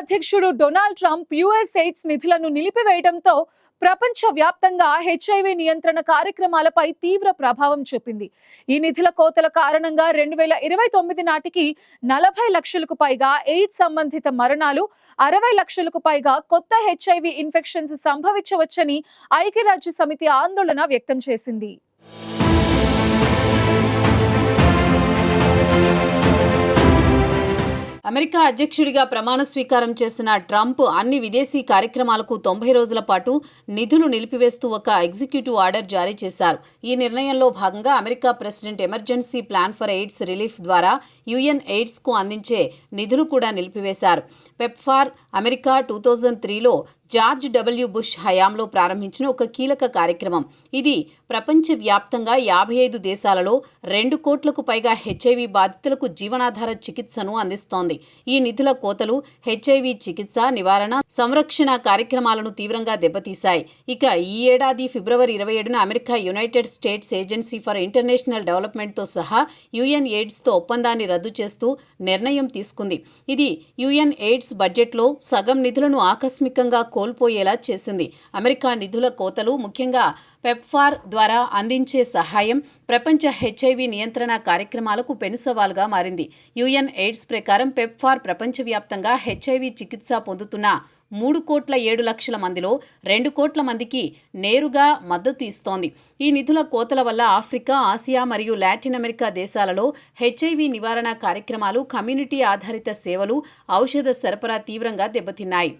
అధ్యక్షుడు Donald Trump US నిధులను నిలిపివేయడంతో ప్రపంచవ్యాప్తంగా హెచ్ఐవి నియంత్రణ కార్యక్రమాలపై తీవ్ర ప్రభావం చూపింది. ఈ నిధుల కోతల కారణంగా 2029 నాటికి 40 లక్షలకు పైగా ఎయిడ్స్ సంబంధిత మరణాలు, 60 లక్షలకు పైగా కొత్త హెచ్ఐవి ఇన్ఫెక్షన్స్ సంభవించవచ్చని ఐక్యరాజ్య సమితి ఆందోళన వ్యక్తం చేసింది. అమెరికా అధ్యక్షుడిగా ప్రమాణ స్వీకారం చేసిన ట్రంప్ అన్ని విదేశీ కార్యక్రమాలకు 90 రోజుల పాటు నిధులు నిలిపివేస్తూ ఒక ఎగ్జిక్యూటివ్ ఆర్డర్ జారీ చేశారు. ఈ నిర్ణయంలో భాగంగా America president emergency plan for AIDS relief ద్వారా యుఎన్ ఎయిడ్స్కు అందించే నిధులు కూడా నిలిపివేశారు. పెప్ఫార్ అమెరికా 2003లో జార్జ్ డబ్ల్యూ బుష్ హయాంలో ప్రారంభించిన ఒక కీలక కార్యక్రమం. ఇది ప్రపంచవ్యాప్తంగా 55 దేశాలలో 2 కోట్లకు పైగా హెచ్ఐవి బాధితులకు జీవనాధార చికిత్సను అందిస్తోంది. ఈ నిధుల కోతలు హెచ్ఐవి చికిత్స, నివారణ, సంరక్షణ కార్యక్రమాలను తీవ్రంగా దెబ్బతీశాయి. ఇక ఈ ఏడాది ఫిబ్రవరి 27న America United States agency for international డెవలప్మెంట్తో సహా యుఎన్ ఎయిడ్స్తో ఒప్పందాన్ని రద్దు చేస్తూ నిర్ణయం తీసుకుంది. ఇది యుఎన్ ఎయిడ్స్ బడ్జెట్లో సగం నిధులను ఆకస్మికంగా కోల్పోయేలా చేసింది. అమెరికా నిధుల కోతలు, ముఖ్యంగా పెప్ఫార్ ద్వారా అందించే సహాయం ప్రపంచ హెచ్ఐవి నియంత్రణ కార్యక్రమాలకు పెనుసవాలుగా మారింది. యుఎన్ ఎయిడ్స్ ప్రకారం పెప్ఫార్ ప్రపంచవ్యాప్తంగా హెచ్ఐవి చికిత్స పొందుతున్న 3,07,00,000 మందిలో 2 కోట్ల మందికి నేరుగా మద్దతు ఇస్తోంది. ఈ నిధుల కోతల వల్ల ఆఫ్రికా, ఆసియా మరియు లాటిన్ అమెరికా దేశాలలో హెచ్ఐవి నివారణ కార్యక్రమాలు, కమ్యూనిటీ ఆధారిత సేవలు, ఔషధ సరఫరా తీవ్రంగా దెబ్బతిన్నాయి.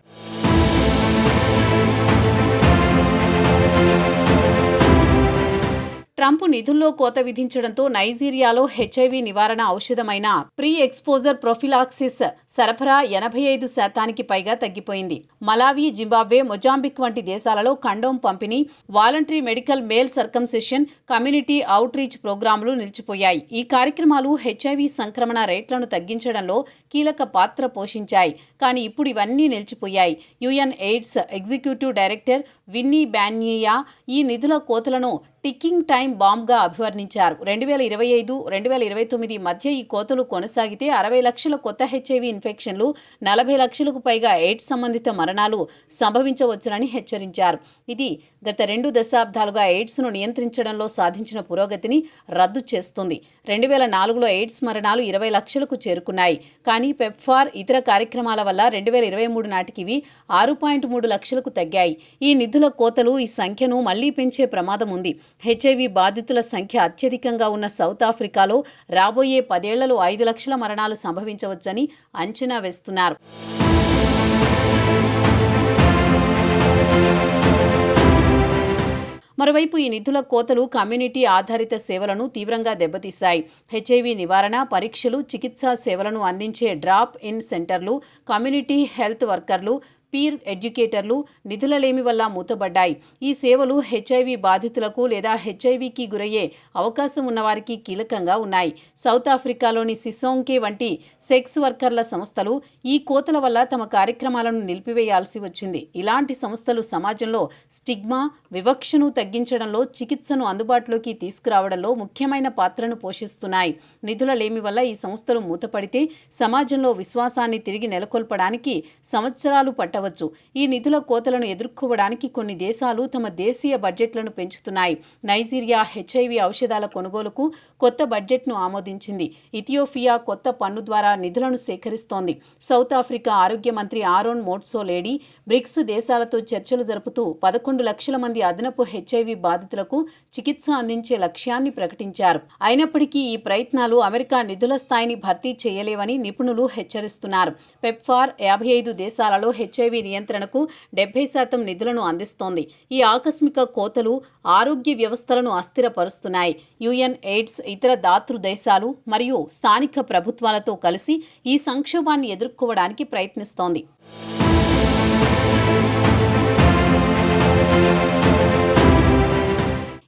ట్రంప్ నిధుల్లో కోత విధించడంతో నైజీరియాలో హెచ్ఐవి నివారణ ఔషధమైన ప్రీ ఎక్స్పోజర్ ప్రొఫిలాక్సిస్ సరఫరా 85% పైగా తగ్గిపోయింది. మలావి, జింబాబ్వే, మొజాంబిక్ వంటి దేశాలలో కండోమ్ పంపిణీ, voluntary medical male circumcision, community out reach ప్రోగ్రాంలు నిలిచిపోయాయి. ఈ కార్యక్రమాలు హెచ్ఐవి సంక్రమణ రేట్లను తగ్గించడంలో కీలక పాత్ర పోషించాయి. కానీ ఇప్పుడు ఇవన్నీ నిలిచిపోయాయి. UN AIDS executive director Winnie Byanyima ఈ నిధుల కోతలను టిక్కింగ్ టైం బాంబ్గా అభివర్ణించారు. 2025-2029 మధ్య ఈ కోతలు కొనసాగితే 60 లక్షల కొత్త హెచ్ఐవి ఇన్ఫెక్షన్లు, 40 లక్షలకు పైగా ఎయిడ్స్ సంబంధిత మరణాలు సంభవించవచ్చునని హెచ్చరించారు. ఇది గత 2 దశాబ్దాలుగా ఎయిడ్స్ను నియంత్రించడంలో సాధించిన పురోగతిని రద్దు చేస్తుంది. 2004లో ఎయిడ్స్ మరణాలు 20 లక్షలకు చేరుకున్నాయి. కానీ పెప్ఫార్ ఇతర కార్యక్రమాల వల్ల 2023 నాటికి ఇవి 6.3 లక్షలకు తగ్గాయి. ఈ నిధుల కోతలు ఈ సంఖ్యను మళ్లీ పెంచే ప్రమాదం ఉంది. హెచ్ఐవి బాధితుల సంఖ్య అత్యధికంగా ఉన్న సౌత్ ఆఫ్రికాలో రాబోయే 10 ఏళ్లలో 5 లక్షల మరణాలు సంభవించవచ్చని అంచనా వేస్తున్నారు. మరోవైపు ఈ నిధుల కోతలు కమ్యూనిటీ ఆధారిత సేవలను తీవ్రంగా దెబ్బతీశాయి. హెచ్ఐవి నివారణ, పరీక్షలు, చికిత్సా సేవలను అందించే డ్రాప్ ఇన్ సెంటర్లు, కమ్యూనిటీ హెల్త్ వర్కర్లు, పీర్ ఎడ్యుకేటర్లు నిధులలేమి వల్ల మూతబడ్డాయి. ఈ సేవలు హెచ్ఐవి బాధితులకు లేదా హెచ్ఐవికి గురయ్యే అవకాశం ఉన్నవారికి కీలకంగా ఉన్నాయి. సౌత్ ఆఫ్రికాలోని సిసోంకే వంటి సెక్స్ వర్కర్ల సంస్థలు ఈ కోతల వల్ల తమ కార్యక్రమాలను నిలిపివేయాల్సి వచ్చింది. ఇలాంటి సంస్థలు సమాజంలో స్టిగ్మా, వివక్షను తగ్గించడంలో, చికిత్సను అందుబాటులోకి తీసుకురావడంలో ముఖ్యమైన పాత్రను పోషిస్తున్నాయి. నిధులలేమి వల్ల ఈ సంస్థలు మూతపడితే సమాజంలో విశ్వాసాన్ని తిరిగి నెలకొల్పడానికి సంవత్సరాలు పట్టవచ్చు. ఈ నిధుల కోతలను ఎదుర్కోవడానికి కొన్ని దేశాలు తమ దేశీయ బడ్జెట్లను పెంచుతున్నాయి. నైజీరియా హెచ్ఐవి ఔషధాల కొనుగోలుకు కొత్త బడ్జెట్ను ఆమోదించింది. ఇథియోపియా కొత్త పన్ను ద్వారా నిధులను సేకరిస్తోంది. సౌత్ ఆఫ్రికా ఆరోగ్య మంత్రి ఆరోన్ మోట్సోలేడీ బ్రిక్స్ దేశాలతో చర్చలు జరుపుతూ 11 లక్షల మంది అదనపు హెచ్ఐవి బాధితులకు చికిత్స అందించే లక్ష్యాన్ని ప్రకటించారు. అయినప్పటికీ ఈ ప్రయత్నాలు అమెరికా నిధుల స్థాయిని భర్తీ చేయలేవని నిపుణులు హెచ్చరిస్తున్నారు. పెప్ఫార్ 55 దేశాలలో హెచ్ఐవి నియంత్రణకు 70% నిధులను అందిస్తోంది. ఈ ఆకస్మిక కోతలు ఆరోగ్య వ్యవస్థలను అస్థిరపరుస్తున్నాయి. యుఎన్ ఎయిడ్స్ ఇతర దాతృ దేశాలు మరియు స్థానిక ప్రభుత్వాలతో కలిసి ఈ సంక్షోభాన్ని ఎదుర్కోవడానికి ప్రయత్నిస్తోంది.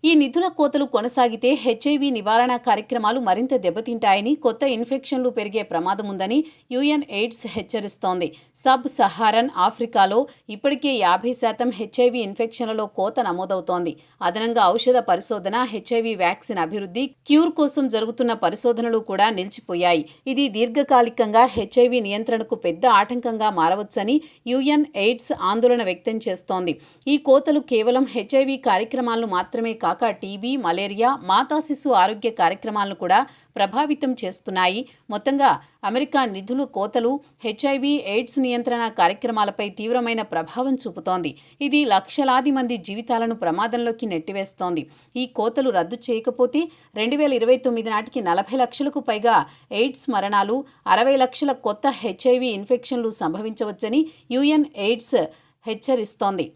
ఈ నిధుల నిధుల కోతలు కొనసాగితే హెచ్ఐవి నివారణ కార్యక్రమాలు మరింత దెబ్బతింటాయని, కొత్త ఇన్ఫెక్షన్లు పెరిగే ప్రమాదం ఉందని యుఎన్ ఎయిడ్స్ హెచ్చరిస్తోంది. సబ్ సహారన్ ఆఫ్రికాలో ఇప్పటికే 50% హెచ్ఐవి ఇన్ఫెక్షన్లలో కోత నమోదవుతోంది. అదనంగా ఔషధ పరిశోధన, హెచ్ఐవి వ్యాక్సిన్ అభివృద్ధి, క్యూర్ కోసం జరుగుతున్న పరిశోధనలు కూడా నిలిచిపోయాయి. ఇది దీర్ఘకాలికంగా హెచ్ఐవి నియంత్రణకు పెద్ద ఆటంకంగా మారవచ్చని యుఎన్ ఎయిడ్స్ ఆందోళన వ్యక్తం చేస్తోంది. ఈ కోతలు కేవలం హెచ్ఐవి కార్యక్రమాలను మాత్రమే కాక టీబీ, మలేరియా, మాతా శిశు ఆరోగ్య కార్యక్రమాలను కూడా ప్రభావితం చేస్తున్నాయి. మొత్తంగా అమెరికా నిధుల కోతలు హెచ్ఐవి ఎయిడ్స్ నియంత్రణ కార్యక్రమాలపై తీవ్రమైన ప్రభావం చూపుతోంది. ఇది లక్షలాది మంది జీవితాలను ప్రమాదంలోకి నెట్టివేస్తోంది. ఈ కోతలు రద్దు చేయకపోతే 2029 నాటికి 40 లక్షలకు పైగా ఎయిడ్స్ మరణాలు, 60 లక్షల కొత్త హెచ్ఐవి ఇన్ఫెక్షన్లు సంభవించవచ్చని యుఎన్ ఎయిడ్స్ హెచ్చరిస్తోంది.